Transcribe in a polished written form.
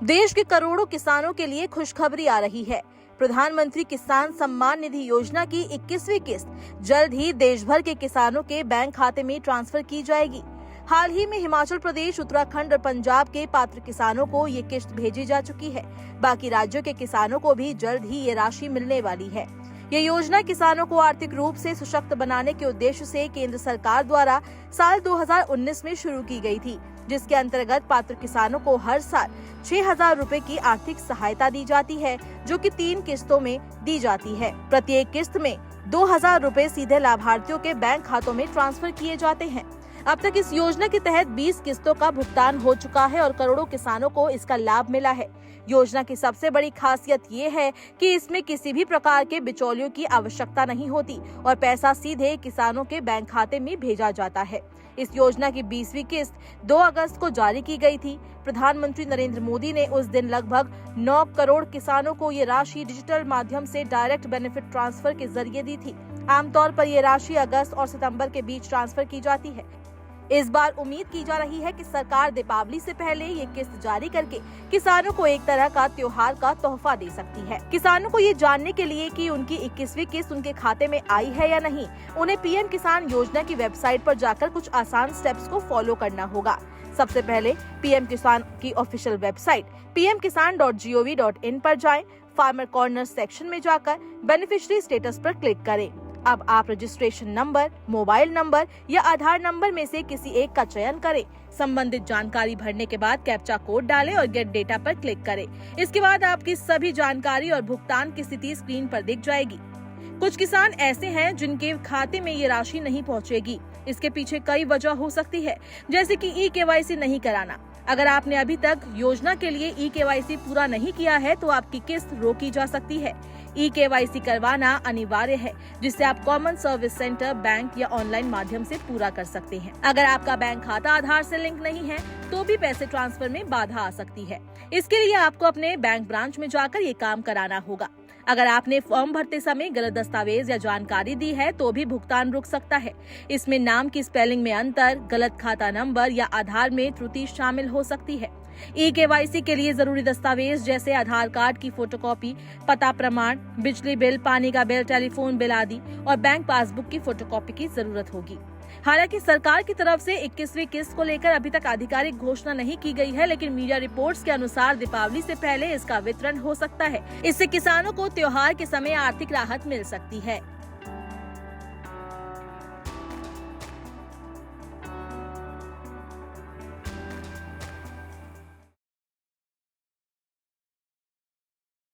देश के करोड़ों किसानों के लिए खुशखबरी आ रही है। प्रधानमंत्री किसान सम्मान निधि योजना की 21वीं किस्त जल्द ही देश भर के किसानों के बैंक खाते में ट्रांसफर की जाएगी। हाल ही में हिमाचल प्रदेश, उत्तराखंड और पंजाब के पात्र किसानों को ये किस्त भेजी जा चुकी है। बाकी राज्यों के किसानों को भी जल्द ही ये राशि मिलने वाली है। ये योजना किसानों को आर्थिक रूप से सशक्त बनाने के उद्देश्य से केंद्र सरकार द्वारा साल 2019 में शुरू की गई थी, जिसके अंतर्गत पात्र किसानों को हर साल 6,000 रुपए की आर्थिक सहायता दी जाती है, जो कि 3 किस्तों में दी जाती है। प्रत्येक किस्त में 2,000 रुपए सीधे लाभार्थियों के बैंक खातों में ट्रांसफर किए जाते हैं। अब तक इस योजना के तहत 20 किस्तों का भुगतान हो चुका है और करोड़ों किसानों को इसका लाभ मिला है। योजना की सबसे बड़ी खासियत ये है कि इसमें किसी भी प्रकार के बिचौलियों की आवश्यकता नहीं होती और पैसा सीधे किसानों के बैंक खाते में भेजा जाता है। इस योजना की 20वीं किस्त 2 अगस्त को जारी की गई थी। प्रधानमंत्री नरेंद्र मोदी ने उस दिन लगभग 9 करोड़ किसानों को ये राशि डिजिटल माध्यम से डायरेक्ट बेनिफिट ट्रांसफर के जरिए दी थी। आमतौर पर ये राशि अगस्त और सितंबर के बीच ट्रांसफर की जाती है। इस बार उम्मीद की जा रही है कि सरकार दीपावली से पहले ये किस्त जारी करके किसानों को एक तरह का त्योहार का तोहफा दे सकती है। किसानों को ये जानने के लिए कि उनकी 21वीं किस्त उनके खाते में आई है या नहीं, उन्हें पीएम किसान योजना की वेबसाइट पर जाकर कुछ आसान स्टेप्स को फॉलो करना होगा। सबसे पहले पीएम किसान की ऑफिशियल वेबसाइट pmkisan.gov.in पर जाएं। फार्मर कॉर्नर सेक्शन में जाकर बेनिफिशियरी स्टेटस पर क्लिक करें। अब आप रजिस्ट्रेशन नंबर, मोबाइल नंबर या आधार नंबर में से किसी एक का चयन करें। संबंधित जानकारी भरने के बाद कैप्चा कोड डालें और गेट डेटा पर क्लिक करें। इसके बाद आपकी सभी जानकारी और भुगतान की स्थिति स्क्रीन पर दिख जाएगी। कुछ किसान ऐसे हैं जिनके खाते में ये राशि नहीं पहुंचेगी। इसके पीछे कई वजह हो सकती है, जैसे कि ई-केवाईसी नहीं कराना। अगर आपने अभी तक योजना के लिए ई-केवाईसी पूरा नहीं किया है तो आपकी किस्त रोकी जा सकती है। ई-केवाईसी करवाना अनिवार्य है, जिसे आप कॉमन सर्विस सेंटर, बैंक या ऑनलाइन माध्यम से पूरा कर सकते हैं। अगर आपका बैंक खाता आधार से लिंक नहीं है तो भी पैसे ट्रांसफर में बाधा आ सकती है। इसके लिए आपको अपने बैंक ब्रांच में जाकर ये काम कराना होगा। अगर आपने फॉर्म भरते समय गलत दस्तावेज या जानकारी दी है तो भी भुगतान रुक सकता है। इसमें नाम की स्पेलिंग में अंतर, गलत खाता नंबर या आधार में त्रुटि शामिल हो सकती है। ई-केवाईसी के लिए जरूरी दस्तावेज जैसे आधार कार्ड की फोटोकॉपी, पता प्रमाण, बिजली बिल, पानी का बिल, टेलीफोन बिल आदि और बैंक पासबुक की फोटोकॉपी की जरूरत होगी। हालांकि सरकार की तरफ से 21वीं किस्त को लेकर अभी तक आधिकारिक घोषणा नहीं की गई है, लेकिन मीडिया रिपोर्ट्स के अनुसार दीपावली से पहले इसका वितरण हो सकता है। इससे किसानों को त्योहार के समय आर्थिक राहत मिल सकती है।